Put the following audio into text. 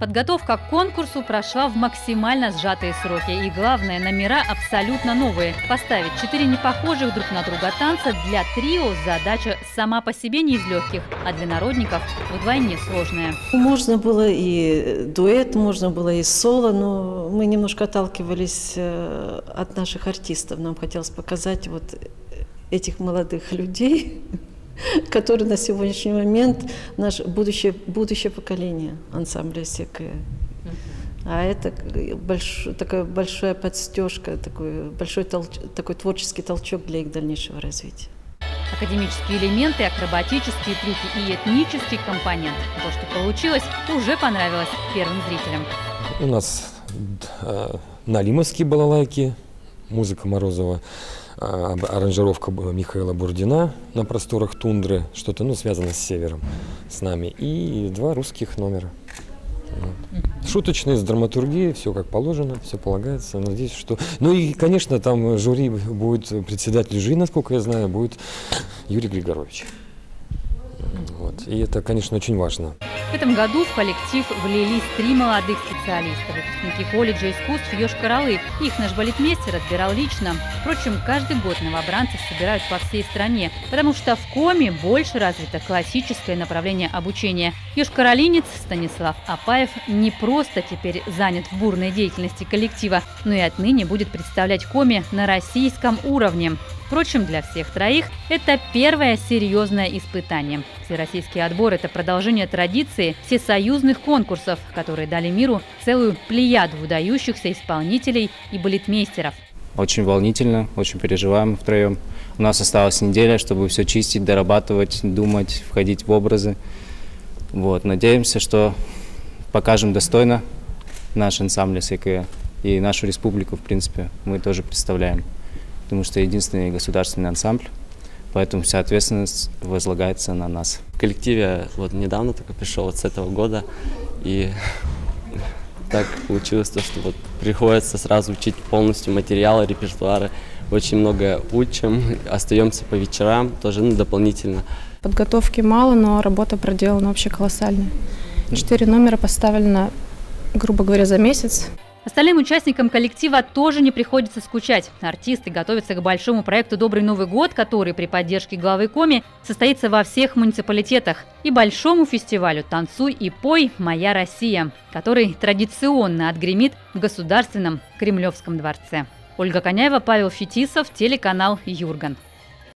Подготовка к конкурсу прошла в максимально сжатые сроки. И главное, номера абсолютно новые. Поставить 4 непохожих друг на друга танца для трио задача сама по себе не из легких, а для народников вдвойне сложная. Можно было и дуэт, можно было и соло, но мы немножко отталкивались от наших артистов. Нам хотелось показать вот этих молодых людей, которые на сегодняшний момент наше будущее поколение ансамбля СЕКЭ. А это такая большая подстежка, такой творческий толчок для их дальнейшего развития. Академические элементы, акробатические трюки и этнический компонент. То, что получилось, уже понравилось первым зрителям. У нас налимовские балалайки, музыка Морозова, аранжировка Михаила Бурдина на просторах тундры, что-то связано с севером, с нами, и 2 русских номера. Вот. Шуточные, с драматургией, все как положено, все полагается. Надеюсь, что... Ну и, конечно, там жюри будет, председатель жюри, насколько я знаю, будет Юрий Григорович. Вот. И это, конечно, очень важно. В этом году в коллектив влились 3 молодых специалиста, выпускники колледжа искусств Йошкар-Олы. Их наш балетмейстер отбирал лично. Впрочем, каждый год новобранцев собирают по всей стране, потому что в Коми больше развито классическое направление обучения. Йошкар-Олинец Станислав Апаев не просто теперь занят в бурной деятельности коллектива, но и отныне будет представлять Коми на российском уровне. Впрочем, для всех троих это первое серьезное испытание. Всероссийский отбор – это продолжение традиции всесоюзных конкурсов, которые дали миру целую плеяду выдающихся исполнителей и балетмейстеров. Очень волнительно, очень переживаем втроем. У нас осталась неделя, чтобы все чистить, дорабатывать, думать, входить в образы. Вот. Надеемся, что покажем достойно наш ансамбль СЕКЭ и нашу республику, в принципе, мы тоже представляем. Потому что единственный государственный ансамбль, поэтому вся ответственность возлагается на нас. В коллективе недавно только пришел с этого года, и так получилось, что приходится сразу учить полностью материалы, репертуары. Очень много учим, остаемся по вечерам, тоже дополнительно. Подготовки мало, но работа проделана вообще колоссальная. 4 номера поставлено, грубо говоря, за месяц. Остальным участникам коллектива тоже не приходится скучать. Артисты готовятся к большому проекту «Добрый Новый год», который при поддержке главы Коми состоится во всех муниципалитетах, и большому фестивалю «Танцуй и пой. Моя Россия», который традиционно отгремит в Государственном Кремлевском дворце. Ольга Коняева, Павел Фетисов, телеканал «Юрган».